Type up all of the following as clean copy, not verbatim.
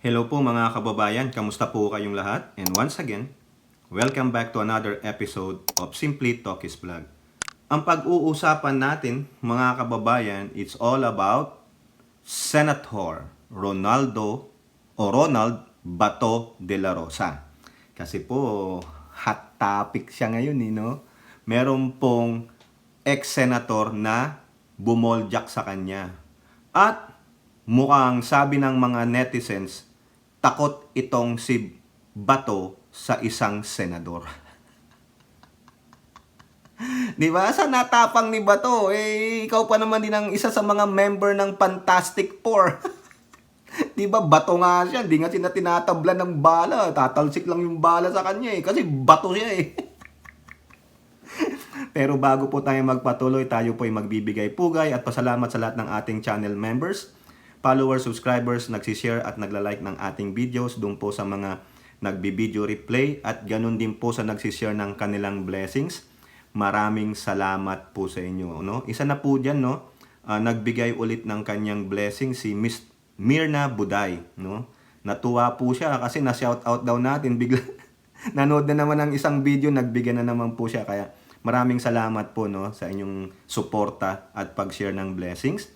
Hello po mga kababayan, kamusta po kayong lahat? And once again, welcome back to another episode of Simply Talkies Vlog. Ang pag-uusapan natin mga kababayan, it's all about Senator Ronald Bato de la Rosa. Kasi po, hot topic siya ngayon, no? Meron pong ex-senator na bumoljak sa kanya. At mukhang sabi ng mga netizens, takot itong si Bato sa isang senador. Di ba? Sa natapang ni Bato, ikaw pa naman din ang isa sa mga member ng Fantastic Four. Di ba? Bato nga siya, hindi nga siya tinatablan ng bala. Tatalsik lang yung bala sa kanya kasi bato siya Pero bago po tayo magpatuloy, tayo po ay magbibigay pugay at pasalamat sa lahat ng ating channel members, followers, subscribers, nagsishare at nagla-like ng ating videos, doon po sa mga nagbi-video replay at ganun din po sa nagsishare ng kanilang blessings. Maraming salamat po sa inyo. No? Isa na po dyan, no? Nagbigay ulit ng kanyang blessing si Miss Mirna Buday. No? Natuwa po siya kasi na-shoutout daw natin. Bigla nanood na naman ng isang video, nagbigay na naman po siya. Kaya maraming salamat po, no, sa inyong suporta at pag-share ng blessings.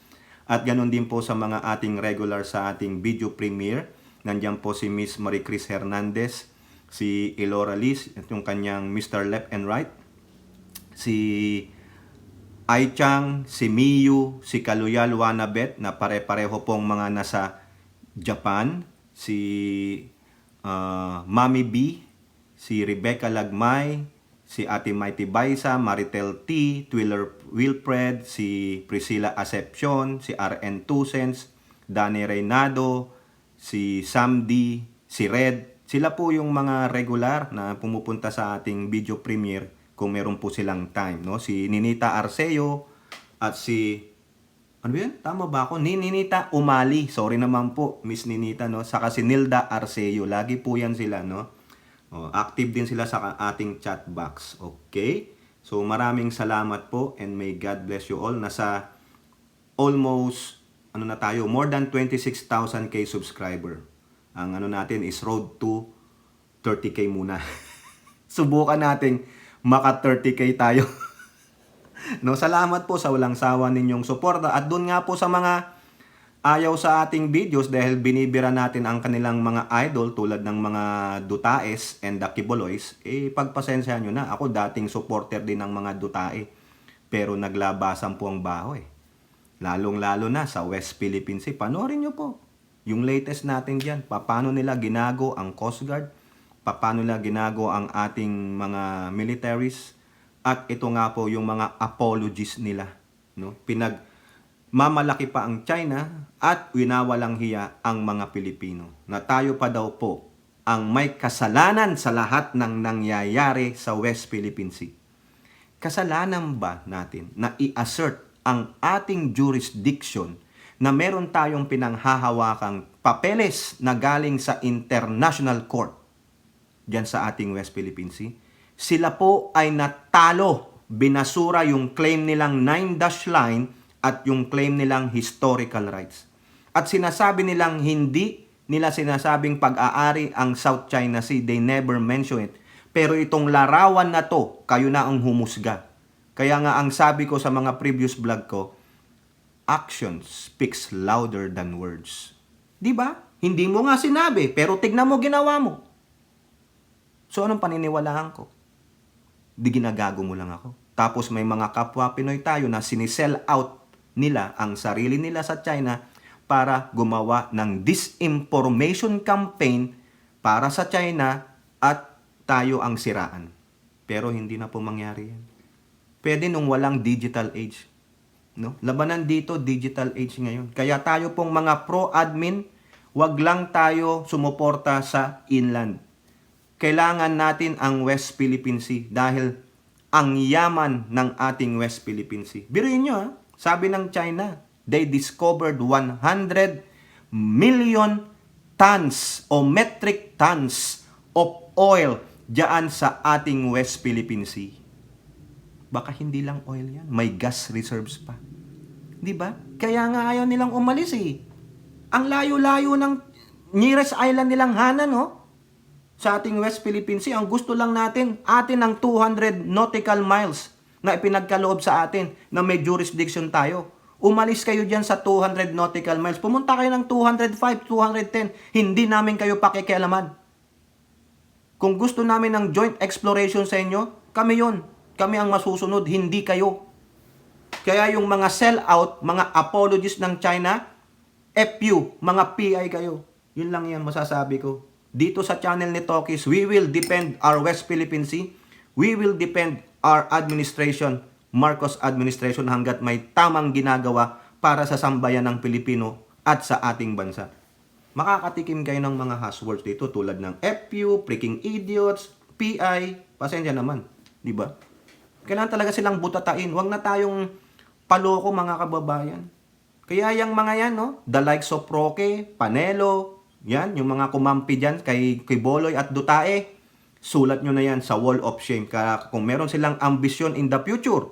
At ganun din po sa mga ating regular sa ating video premiere. Nandiyan po si Miss Marie Chris Hernandez, si Elora Liz, at yung kanyang Mr. Left and Right, si Ai Chang, si Miyu, si Kaluyal Wanabet na pare-pareho pong mga nasa Japan, si Mami B, si Rebecca Lagmay, si Ate Mighty Baisa, Maritel T, Twiller Wilfred, si Priscilla Acepcion, si RN Tusens, Danny Reynado, si Sam D, si Red. Sila po yung mga regular na pumupunta sa ating video premiere kung meron po silang time. No? Si Ninita Arceo at si... Ano yan? Tama ba ako? Ninita Umali. Sorry naman po, Miss Ninita. No? Saka si Nilda Arceo. Lagi po yan sila, no? Active din sila sa ating chat box. Okay? So maraming salamat po and may God bless you all. Nasa almost na tayo, more than 26,000k subscriber. Ang natin is road to 30k muna. Subukan nating maka 30k tayo. No, salamat po sa walang sawa ninyong suporta at doon nga po sa mga ayaw sa ating videos dahil binibira natin ang kanilang mga idol tulad ng mga Dutaes and the Kiboloys, pagpasensya nyo na. Ako dating supporter din ng mga Dutae. Pero naglabasan po ang baho Lalong-lalo na sa West Philippine Sea. Panoorin nyo po yung latest natin dyan. Paano nila ginago ang Coast Guard, paano nila ginago ang ating mga militaries, at ito nga po yung mga apologies nila. No? Mamalaki pa ang China at winawalang hiya ang mga Pilipino. Na tayo pa daw po ang may kasalanan sa lahat ng nangyayari sa West Philippine Sea. Kasalanan ba natin na i-assert ang ating jurisdiction na meron tayong pinanghahawakang papeles na galing sa International Court diyan sa ating West Philippine Sea? Sila po ay natalo, binasura yung claim nilang 9-dash line at yung claim nilang historical rights. At sinasabi nilang hindi nila sinasabing pag-aari ang South China Sea. They never mention it. Pero itong larawan na to, kayo na ang humusga. Kaya nga ang sabi ko sa mga previous vlog ko, action speaks louder than words. Di ba? Hindi mo nga sinabi, pero tignan mo ginawa mo. So anong paniniwalaan ko? Di ginagago mo lang ako. Tapos may mga kapwa Pinoy tayo na sinisell out nila ang sarili nila sa China para gumawa ng disinformation campaign para sa China at tayo ang siraan. Pero hindi na po mangyari yan. Pwede nung walang digital age. No? Labanan dito, digital age ngayon. Kaya tayo pong mga pro-admin, wag lang tayo sumuporta sa inland. Kailangan natin ang West Philippine Sea dahil ang yaman ng ating West Philippine Sea. Biruin nyo sabi ng China, they discovered 100 million tons o metric tons of oil diyan sa ating West Philippine Sea. Baka hindi lang oil yan, may gas reserves pa. Di ba? Kaya nga ayaw nilang umalis Ang layo-layo ng nearest island nilang Hanan, sa ating West Philippine Sea. Ang gusto lang natin ang 200 nautical miles na ipinagkaloob sa atin na may jurisdiction tayo. Umalis kayo dyan sa 200 nautical miles. Pumunta kayo ng 205, 210. Hindi namin kayo pakikialaman. Kung gusto namin ng joint exploration sa inyo, kami yon. Kami ang masusunod, hindi kayo. Kaya yung mga sell-out, mga apologies ng China, FU, mga PI kayo. Yun lang yan masasabi ko. Dito sa channel ni Tokis, we will defend our West Philippine Sea. We will defend our administration, Marcos administration, hanggat may tamang ginagawa para sa sambayan ng Pilipino at sa ating bansa. Makakatikim kayo ng mga hashwords dito tulad ng FU, freaking idiots, PI, pasensya naman, di ba? Kailangan talaga silang butatain. Huwag na tayong paloko mga kababayan. Kaya yung mga yan, the likes of Roque, Panelo, yan, yung mga kumampi dyan kay Boloy at Dutae, sulat nyo na yan sa wall of shame. Kaya kung meron silang ambisyon in the future,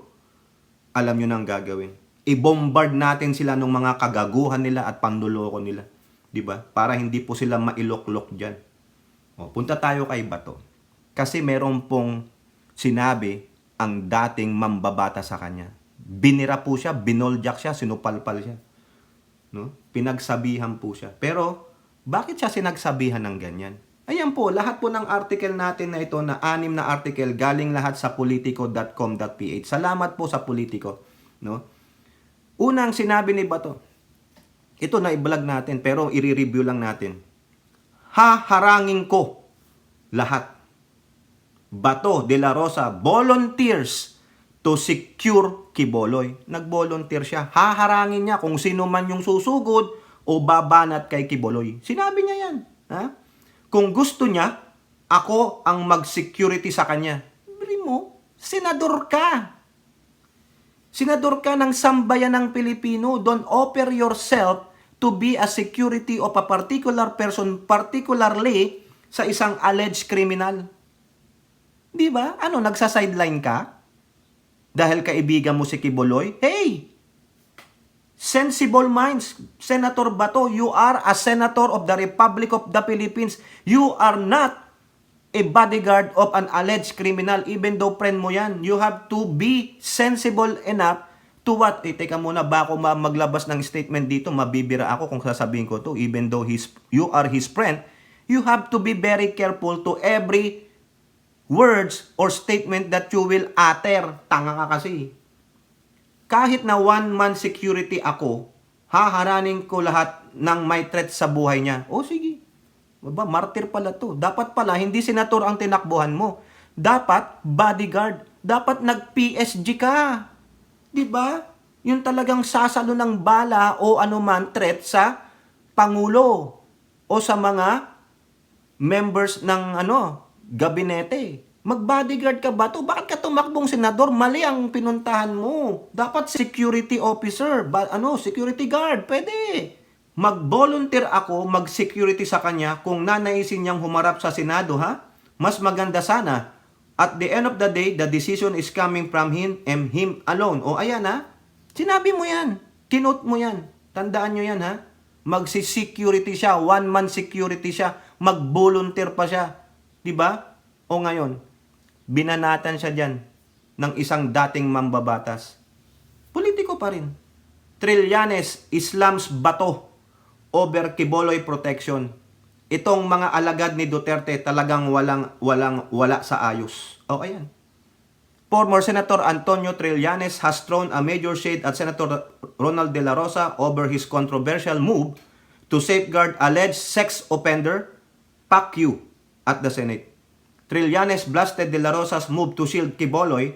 alam nyo na ang gagawin. I-bombard natin sila ng mga kagaguhan nila at panduloko nila. Diba? Para hindi po sila mailoklok dyan. Punta tayo kay Bato. Kasi meron pong sinabi ang dating mambabata sa kanya. Binira po siya, binoljak siya, sinupalpal siya. Pinagsabihan po siya. Pero, bakit siya sinagsabihan ng ganyan? Ayan po, lahat po ng article natin na ito, na 6 na article, galing lahat sa politico.com.ph. Salamat po sa Politico. Unang sinabi ni Bato, ito na i-vlog natin, pero i-review lang natin. Haharangin ko lahat. Bato de la Rosa volunteers to secure Quiboloy. Nag-volunteer siya. Haharangin niya kung sino man yung susugod o babanat kay Quiboloy. Sinabi niya yan. Kung gusto niya, ako ang mag-security sa kanya. Bili mo, senador ka. Senador ka ng sambayan ng Pilipino. Don't offer yourself to be a security of a particular person, particularly sa isang alleged criminal. Di ba? Nagsa-sideline ka? Dahil kaibigan mo si Quiboloy? Hey! Sensible minds, Senator Bato, you are a senator of the Republic of the Philippines. You are not a bodyguard of an alleged criminal, even though friend mo yan. You have to be sensible enough to what? Teka muna, ba ako maglabas ng statement dito, mabibira ako kung sasabihin ko to, even though you are his friend. You have to be very careful to every words or statement that you will utter. Tanga ka kasi. Kahit na one-man security ako, haharanin ko lahat ng may threat sa buhay niya. Sige. Martir pala to. Dapat pala, hindi senator ang tinakbuhan mo. Dapat bodyguard. Dapat nag-PSG ka. Diba? Yung talagang sasalo ng bala o anuman threat sa Pangulo o sa mga members ng gabinete. Mag-bodyguard ka ba to? Bakit ka tumakbong senador? Mali ang pinuntahan mo. Dapat security officer, security guard, pwede. Mag-volunteer ako, mag-security sa kanya kung nanaisin niyang humarap sa Senado, Mas maganda sana. At the end of the day, the decision is coming from him and him alone. Ayan Sinabi mo yan. Kinote mo yan. Tandaan nyo yan Magsi-security siya. One-man security siya. Mag-volunteer pa siya. Diba? Ngayon, binanatan siya dyan ng isang dating mambabatas. Politiko pa rin. Trillanes, Islam's Bato over Quiboloy protection. Itong mga alagad ni Duterte talagang wala sa ayos. Ayan. Former Senator Antonio Trillanes has thrown a major shade at Senator Ronald De La Rosa over his controversial move to safeguard alleged sex offender Pacquiao at the Senate. Trillanes blasted De La Rosa's move to shield Quiboloy,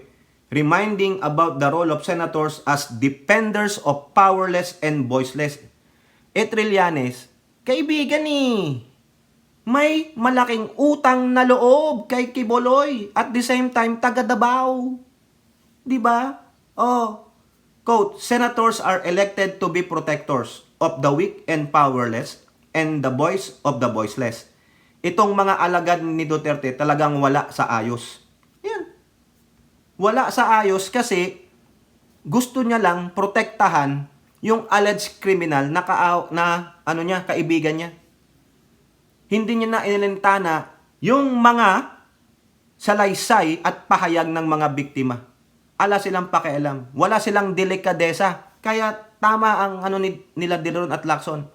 reminding about the role of senators as defenders of powerless and voiceless. Trillanes, kaibigan may malaking utang na loob kay Quiboloy at the same time taga Davao. Diba? Quote, senators are elected to be protectors of the weak and powerless and the voice of the voiceless. Itong mga alagad ni Duterte talagang wala sa ayos. Yan. Wala sa ayos kasi gusto niya lang protektahan yung alleged criminal na kaibigan niya. Hindi niya na inilintana yung mga salaysay at pahayag ng mga biktima. Ala silang pakialam. Wala silang delikadesa. Kaya tama ang nila Dileron at Lacson.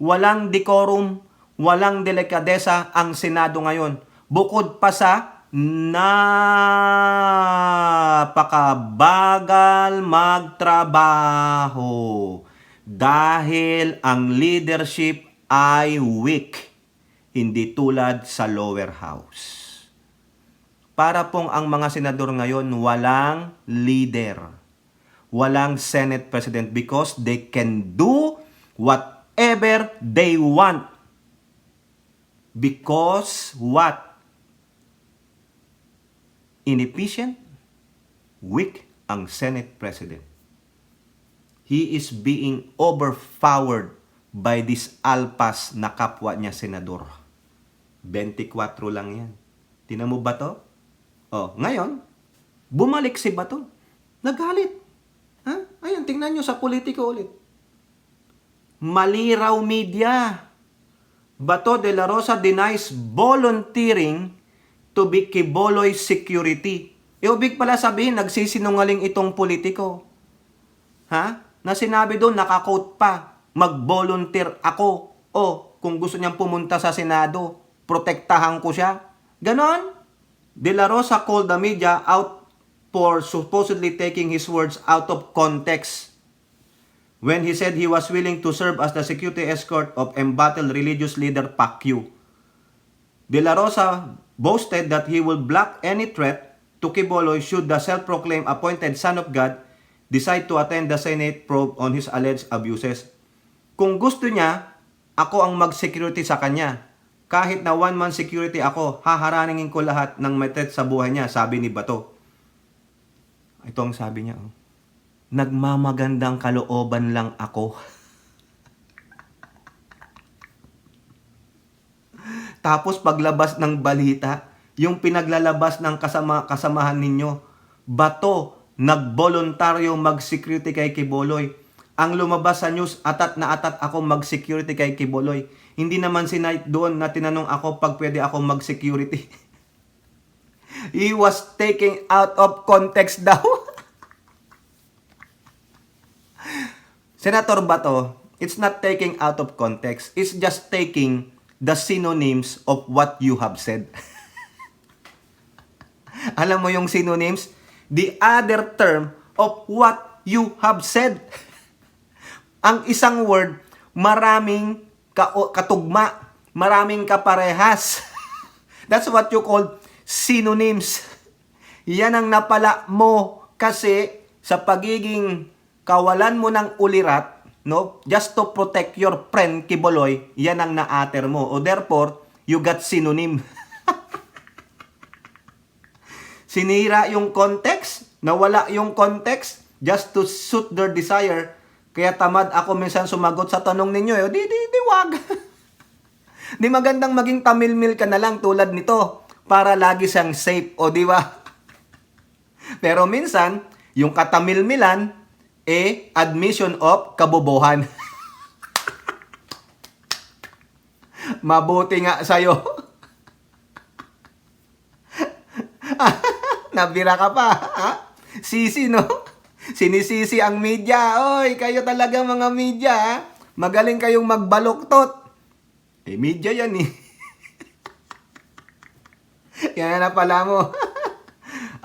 Walang decorum, walang delikadesa ang Senado ngayon. Bukod pa sa napakabagal magtrabaho dahil ang leadership ay weak, hindi tulad sa lower house. Para pong ang mga senador ngayon walang leader, walang Senate President because they can do whatever they want. Because what? Inefficient, weak ang Senate President. He is being overpowered by this alpas na kapwa niya senador. 24 lang yan. Tinan mo ba to? Oh, ngayon, bumalik si Bato. Nagalit. Ha? Ayan, tingnan nyo sa politiko ulit. Maliraw media. Bato de la Rosa denies volunteering to be Quiboloy security. Ibig pala sabihin, nagsisinungaling itong politiko. Ha? Na sinabi doon, nakakote pa, mag-volunteer ako. O, kung gusto niyang pumunta sa Senado, protektahan ko siya. Ganon. De la Rosa called the media out for supposedly taking his words out of context when he said he was willing to serve as the security escort of embattled religious leader Pacquiao. De la Rosa boasted that he will block any threat to Quiboloy should the self-proclaimed appointed son of God decide to attend the Senate probe on his alleged abuses. Kung gusto niya, ako ang mag-security sa kanya. Kahit na one-man security ako, haharaningin ko lahat ng may threat sa buhay niya, sabi ni Bato. Ito ang sabi niya. Oh. Nagmamagandang kalooban lang ako. Tapos paglabas ng balita, yung pinaglalabas ng kasamahan ninyo, Bato, nagboluntaryo mag-security kay Quiboloy. Ang lumabas sa news, atat na atat ako mag-security kay Quiboloy. Hindi naman si Knight doon na tinanong ako pag pwede ako mag-security. He was taken out of context daw. Senator Bato, it's not taking out of context. It's just taking the synonyms of what you have said. Alam mo yung synonyms? The other term of what you have said. Ang isang word, maraming katugma, maraming kaparehas. That's what you call synonyms. Yan ang napala mo kasi sa pagiging kawalan mo ng ulirat, no? Just to protect your friend Quiboloy, yan ang naater mo. O therefore, you got synonym. Sinira yung context, nawala yung context, just to suit their desire. Kaya tamad ako minsan sumagot sa tanong ninyo. Di wag. Di magandang maging tamilmil ka na lang tulad nito para lagi siyang safe, o di ba? Pero minsan, yung katamilmilan, admission of kabobohan. Mabuti nga sa'yo. Nabira ka pa, ha? Sisi, no? Sinisisi ang media. Oy, kayo talaga mga media, ha? Magaling kayong magbaluktot. Media yan, eh. Yan na pala mo.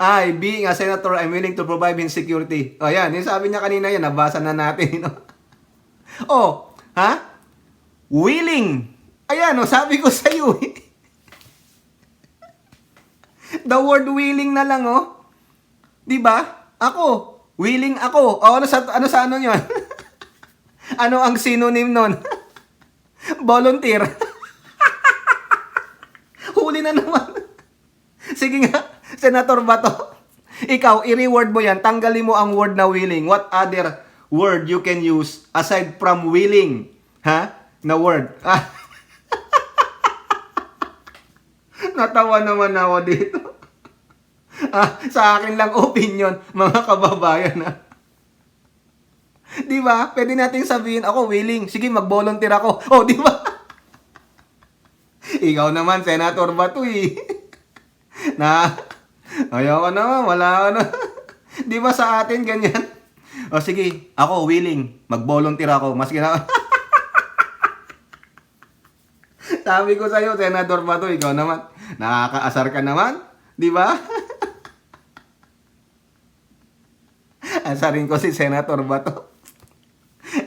Ay, being a senator, I'm willing to provide him security. O, yan. Yung sabi niya kanina yan, nabasa na natin, no? Oh, ha? Willing. Ayan, o, sabi ko sa'yo, eh. The word willing na lang, oh. 'Di ba? Ako, willing ako. O, ano sa ano 'yon? Ano ang synonym nun? Volunteer. Huli na naman. Sige nga, Senator Bato. Ikaw, i-reword mo 'yan. Tanggalin mo ang word na willing. What other word you can use aside from willing? Ha? Na word. Natawa naman ako dito. Sa akin lang opinion, mga kababayan. Di ba? Pwede natin sabihin, ako willing. Sige, mag-volunteer ako. Oh, di ba? Ikaw naman, Senator Bato eh. Na, ayoko naman, wala ka na. Di ba sa atin ganyan? O sige, ako willing, mag-volunteer ako. Mas gina... Sabi ko sa'yo, Senator Bato, ikaw naman, nakakaasar ka naman. Di ba? Asarin ko si Senator Bato.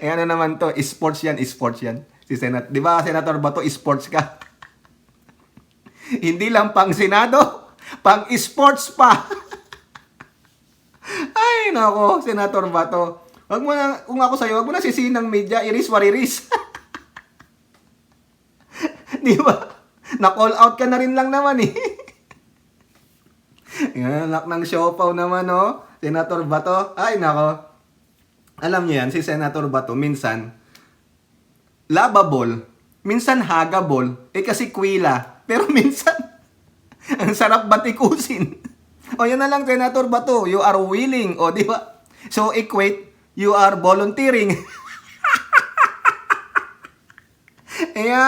Eh ano naman to, sports yan. Si Di ba, Senator Bato, sports ka? Hindi lang pang Senado, pang sports pa. Ay, nako, Senator Bato. Wag mo na, kung ako sa'yo, wag mo na sisihin ng media, iris wariris. Di ba? Na-call out ka na rin lang naman eh. Yan, anak ng siopaw naman, oh. Senator Bato. Ay, nako. Alam niyo yan, si Senator Bato, minsan, lovable, minsan hagable, eh kasi kwila. Pero minsan, ang sarap batikusin. O yan na lang, Senator Bato, you are willing, o di ba? So equate, you are volunteering.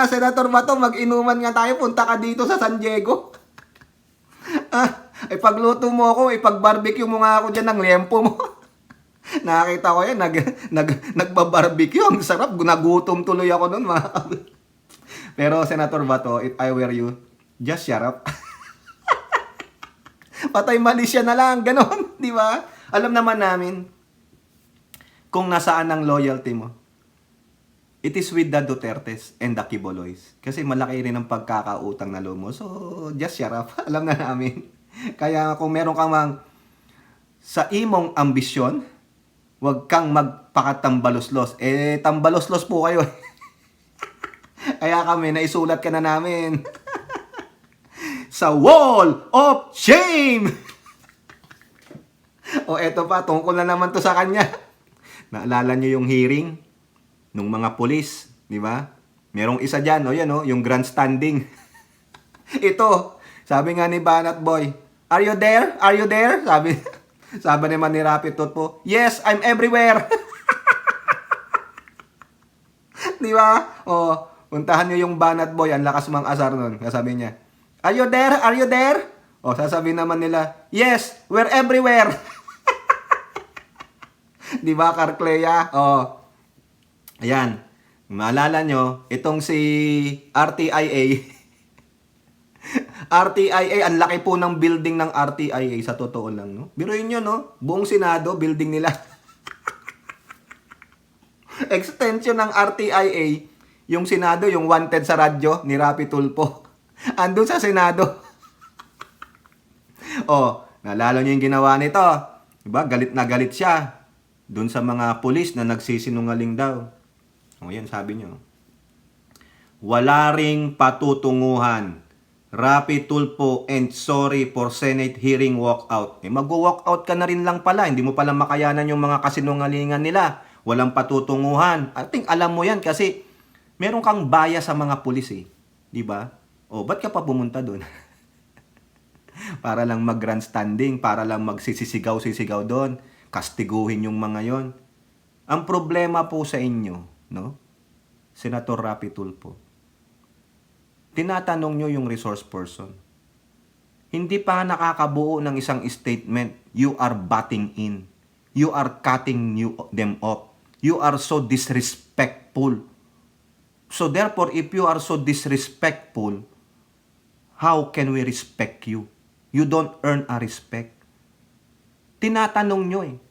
Senator Bato, mag-inuman nga tayo, punta ka dito sa San Diego. Ipagluto mo ako, ipag-barbecue mo nga ako dyan ng liempo mo. Nakakita ko yan, nagba-barbecue, ang sarap, nagutom tuloy ako nun, mga Pero Senator Bato, if I were you, just shut up. Patay Malaysia na lang, ganon, di ba? Alam naman namin kung nasaan ang loyalty mo. It is with the Dutertes and the Quiboloys. Kasi malaki rin ang pagkakautang na loob mo. So, just shut up. Alam na namin. Kaya kung meron kang sa imong ambisyon, huwag kang magpakatambaloslos. Tambaloslos po kayo. Kaya kami, naisulat ka na namin. Sa Wall of Shame! O eto pa, tungkol na naman to sa kanya. Naalala nyo yung hearing nung mga pulis, di ba? Merong isa dyan, o yan o, yung grandstanding. Ito, sabi nga ni Banat Boy, are you there? Are you there? Sabi naman ni Rapi Tutpo, yes, I'm everywhere. Di ba? O, puntahan nyo yung Banat Boy, ang lakas mang asar nun. Sabi niya, are you there? Are you there? O, sasabihin naman nila, yes, we're everywhere. Di ba, Carclea? O, ayan. Maalala nyo, itong si RTIA, RTIA, ang laki po ng building ng RTIA, sa totoo lang, no? Biruin nyo, no? Buong Senado, building nila. Extension ng RTIA, yung Senado, yung wanted sa radyo ni Rapi Tulfo. Andun sa Senado. Naalala nyo yung ginawa nito. Diba? Galit na galit siya dun sa mga pulis na nagsisinungaling daw. Yan, sabi nyo. Wala ring patutunguhan. Rapi Tulfo and sorry for Senate hearing walkout. Mag-walkout ka na rin lang pala. Hindi mo pala makayanan yung mga kasinungalingan nila. Walang patutunguhan. I think alam mo yan kasi meron kang bias sa mga pulis eh. Diba? Ba't ka pa pumunta dun? Para lang mag-grandstanding, para lang magsisisigaw-sisigaw doon, kastiguhin yung mga yon. Ang problema po sa inyo, no? Senator Rapi Tulfo, tinatanong nyo yung resource person. Hindi pa nakakabuo ng isang statement, you are butting in. You are cutting them off. You are so disrespectful. So therefore, if you are so disrespectful, how can we respect you? You don't earn a respect. Tinatanong nyo eh.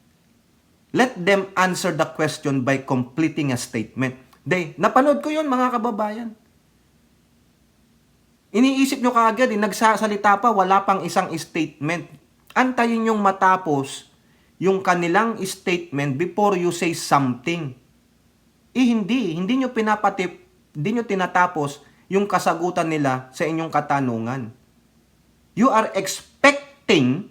Let them answer the question by completing a statement. Napanood ko yun mga kababayan. Iniisip nyo kaagad nagsasalita pa, wala pang isang statement. Antayin yung matapos yung kanilang statement before you say something. Hindi nyo hindi nyo tinatapos yung kasagutan nila sa inyong katanungan. You are expecting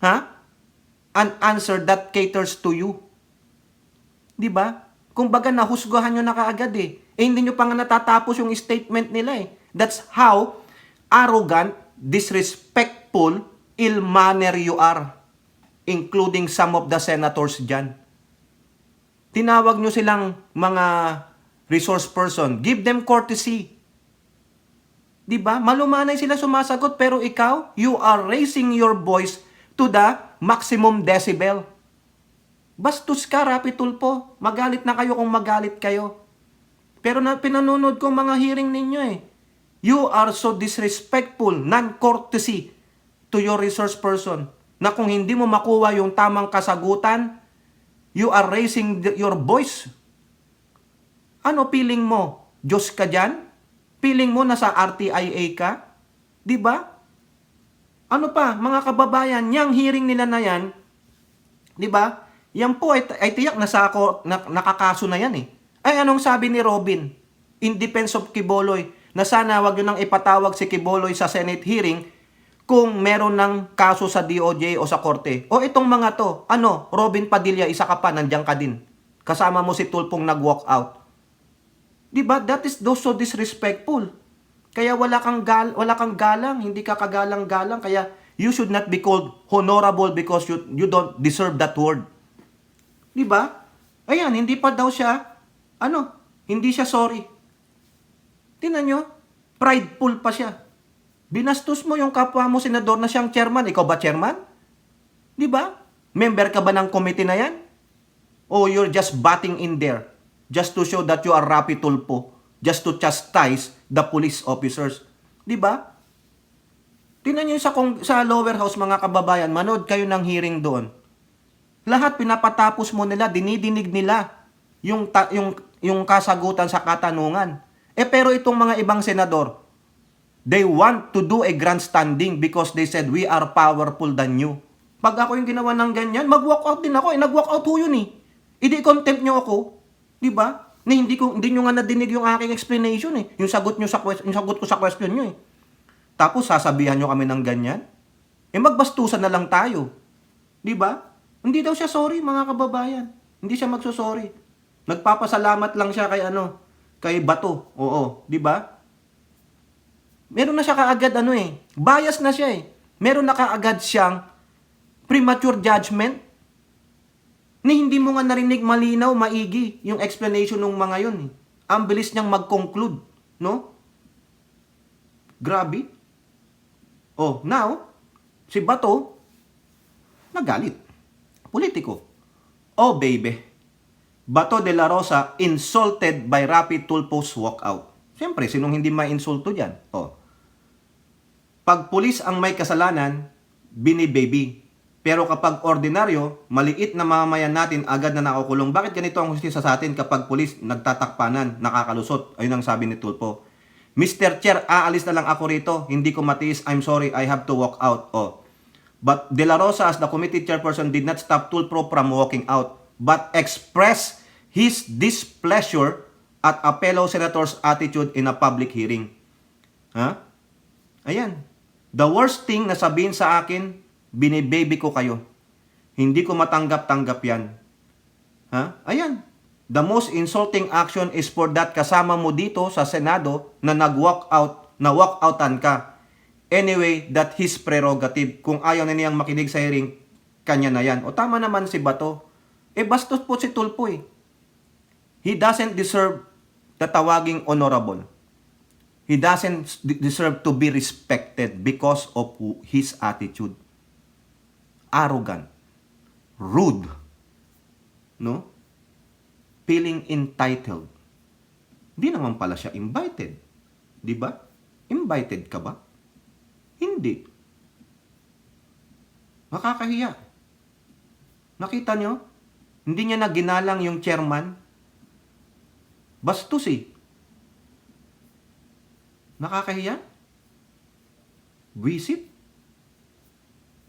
an answer that caters to you. Di ba? Kung baga nahusgahan nyo na kaagad hindi nyo pa nga natatapos yung statement nila That's how arrogant, disrespectful, ill-manner you are. Including some of the senators dyan. Tinawag nyo silang mga resource person. Give them courtesy. Di ba? Malumanay sila sumasagot, pero ikaw, you are raising your voice to the maximum decibel. Bastos ka, Rapi Tulfo. Magalit na kayo kung magalit kayo. Pero pinanonood ko mga hearing ninyo eh. You are so disrespectful, non-courtesy to your resource person, na kung hindi mo makuha yung tamang kasagutan, you are raising your voice. Ano feeling mo? Diyos ka dyan? Feeling mo nasa RTIA ka? Di ba? Ano pa, mga kababayan, yung hearing nila na yan, di ba? Yan po ay tiyak nakakaso na yan eh. Ay, anong sabi ni Robin in defense of Quiboloy, na sana wag yun nang ipatawag si Quiboloy sa Senate hearing kung meron ng kaso sa DOJ o sa korte. O itong mga to, ano, Robin Padilla, isa ka pa, nandiyan ka din. Kasama mo si Tulfong nag-walk out. Diba? That is so disrespectful. Kaya wala kang galang, hindi ka kagalang-galang, kaya you should not be called honorable because you don't deserve that word. Diba? Ayan, hindi pa daw siya, hindi siya sorry. Tingnan nyo, prideful pa siya. Binastos mo yung kapwa mo senador na siyang chairman. Ikaw ba chairman? Di ba? Member ka ba ng committee na yan? O you're just batting in there just to show that you are Rapi Tulfo, just to chastise the police officers. Di ba? Tingnan nyo sa lower house, mga kababayan, manood kayo ng hearing doon. Lahat pinapatapos mo nila, dinidinig nila yung kasagutan sa katanungan. Pero itong mga ibang senador, they want to do a grandstanding because they said, we are powerful than you. Pag ako yung ginawa ng ganyan, mag-walk out din ako. Nag-walk out ho yun eh. I-contempt nyo ako. Diba? Hindi nyo nga nadinig yung aking explanation eh. Yung sagot ko sa question nyo eh. Tapos sasabihan nyo kami ng ganyan. Magbastusan na lang tayo. Diba? Hindi daw siya sorry, mga kababayan. Hindi siya magsusorry. Nagpapasalamat lang siya kay Bato. Oo, di ba? Meron na siya kaagad bias na siya eh. Meron na kaagad siyang premature judgment na hindi mo nga narinig malinaw, maigi yung explanation ng mga yun eh. Ang bilis niyang mag-conclude, no? Grabe. Oh, now, si Bato, nagalit. Politiko. Oh, baby. Bato de la Rosa insulted by Rapi Tulfo's walkout. Siyempre, sinong hindi ma-insulto dyan? Oh. Pag pulis ang may kasalanan, bini-baby. Pero kapag ordinaryo, maliit na mamamayan natin agad na nakukulong. Bakit ganito ang hustisya sa atin kapag pulis nagtatakpanan, nakakalusot? Ayun ang sabi ni Tulfo. Mr. Chair, aalis na lang ako rito. Hindi ko matiis. I'm sorry, I have to walk out. Oh. But De La Rosa as the committee chairperson did not stop Tulfo from walking out, but expressed his displeasure at a fellow senator's attitude in a public hearing. Ha? Ayan. The worst thing na sabihin sa akin, binibaby ko kayo. Hindi ko matanggap-tanggap yan. Ha? Ayan. The most insulting action is for that kasama mo dito sa Senado na nag-walk out, na walk outan ka. Anyway, that his prerogative. Kung ayaw na niyang makinig sa hearing, kanya na yan. O tama naman si Bato. Bastos po si Tulfo eh. He doesn't deserve the tawaging honorable. He doesn't deserve to be respected because of his attitude. Arrogant. Rude. No? Feeling entitled. Di naman pala siya invited. Di ba? Invited ka ba? Hindi. Makakahiya. Nakita nyo? Hindi niya na ginalang yung chairman. Bastos eh. Nakakahiya? Visit?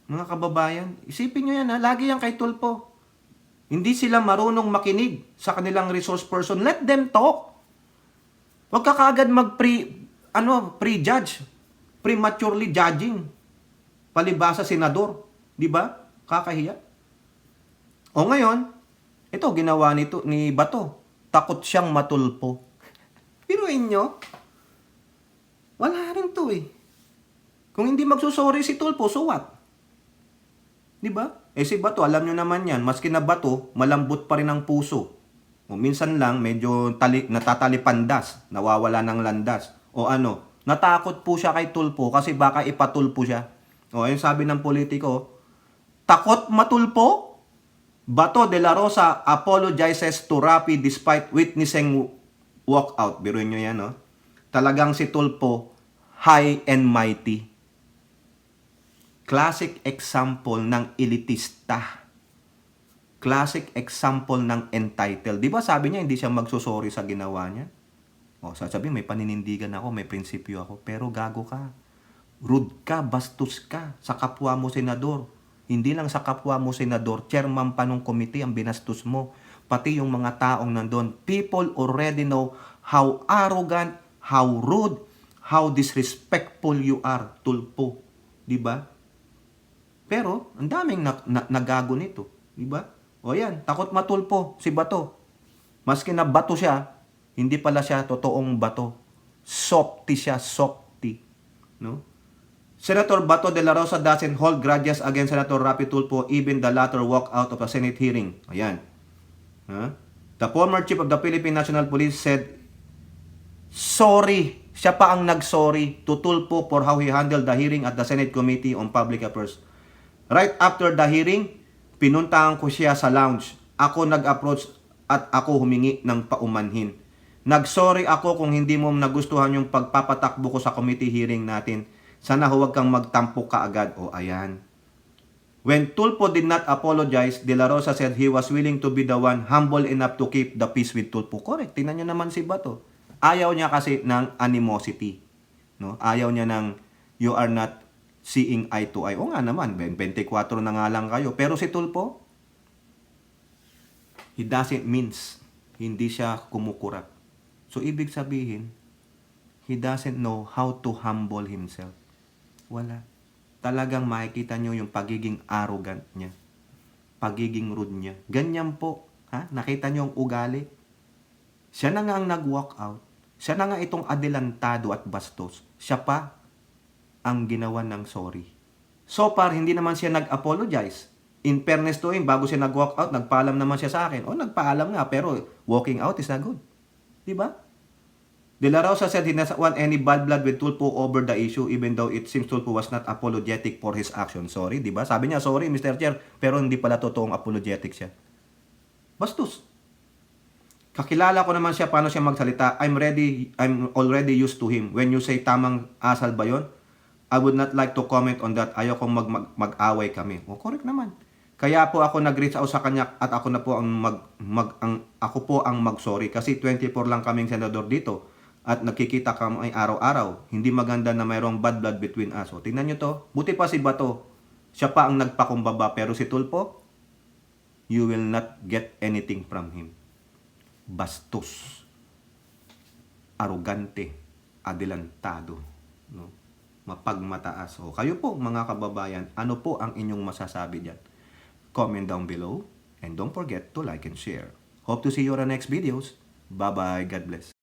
Mga kababayan, isipin nyo yan ha. Lagi yan kay Tulfo. Hindi sila marunong makinig sa kanilang resource person. Let them talk. Huwag ka kaagad prejudge. Prematurely judging. Palibasa senador. Di ba? Kakahiya. O ngayon, ito ginawa ni Bato. Takot siyang matulpo. Piruin nyo, wala rin to eh. Kung hindi magsusorry si Tulfo, so what? Di ba? Si Bato, alam nyo naman yan, maski na Bato, malambot pa rin ang puso. O minsan lang, medyo natatalipandas, nawawala ng landas. O Natakot po siya kay Tulfo kasi baka ipatulpo siya. O, ayun sabi ng politiko, takot matulpo? Bato de la Rosa apologizes to Rapi despite witnessing walkout. Biruin nyo yan, no? Talagang si Tulfo, high and mighty. Classic example ng elitista. Classic example ng entitled. Di ba sabi niya, hindi siya magsusorry sa ginawa niya? O, sasabihin, may paninindigan ako, may prinsipyo ako, pero gago ka. Rude ka, bastos ka sa kapwa mo senador. Hindi lang sa kapwa mo senador, chairman pa nung committee ang binastos mo. Pati yung mga taong nandun. People already know how arrogant, how rude, how disrespectful you are, Tulfo. Di ba? Pero, ang daming nagago nito. Di ba? O yan, takot matulpo, si Bato. Maski na bato siya, hindi pala siya totoong bato. Softy siya, softy. No? Senator Bato de la Rosa doesn't hold grudges against Senator Rapi Tulfo, even the latter walked out of a Senate hearing. Ayan. Huh? The former chief of the Philippine National Police said, sorry, siya pa ang nag-sorry to Tulfo for how he handled the hearing at the Senate Committee on Public Affairs. Right after the hearing, pinuntahan ko siya sa lounge. Ako nag-approach at ako humingi ng paumanhin. Nag-sorry ako kung hindi mo nagustuhan yung pagpapatakbo ko sa committee hearing natin. Sana huwag kang magtampo ka agad. O ayan. When Tulfo did not apologize, De La Rosa said he was willing to be the one humble enough to keep the peace with Tulfo. Correct. Tingnan nyo naman si Bato. Ayaw niya kasi ng animosity. No? Ayaw niya ng you are not seeing eye to eye. O nga naman, 24 na nga lang kayo. Pero si Tulfo, he doesn't mince. Hindi siya kumukurap. So, ibig sabihin, he doesn't know how to humble himself. Wala. Talagang makikita nyo yung pagiging arrogant niya. Pagiging rude niya. Ganyan po. Ha? Nakita nyo ang ugali? Siya na nga ang nag-walk out. Siya na nga itong adelantado at bastos. Siya pa ang ginawa ng sorry. So far, hindi naman siya nag-apologize. In fairness to him, bago siya nag-walk out, nagpaalam naman siya sa akin. O, nagpaalam nga, pero walking out is not good. Diba? De La Rosa said he doesn't want any bad blood with Tulfo over the issue even though it seems Tulfo was not apologetic for his action. Sorry, di ba? Sabi niya, sorry Mr. Chair, pero hindi pala totoong apologetic siya. Bastos. Kakilala ko naman siya paano siya magsalita. I'm already used to him. When you say tamang asal ba yun? I would not like to comment on that. Ayaw kong mag-away kami. O, correct naman. Kaya po ako nag-reach out sa kanya at ako na po ang mag-sorry kasi 24 lang kaming senador dito. At nakikita kami araw-araw. Hindi maganda na mayroong bad blood between us. O, tingnan nyo to. Buti pa si Bato. Siya pa ang nagpakumbaba. Pero si Tulfo, you will not get anything from him. Bastos. Arugante. Adelantado. No? Mapagmataas. O, kayo po mga kababayan, ano po ang inyong masasabi dyan? Comment down below. And don't forget to like and share. Hope to see you on the next videos. Bye-bye. God bless.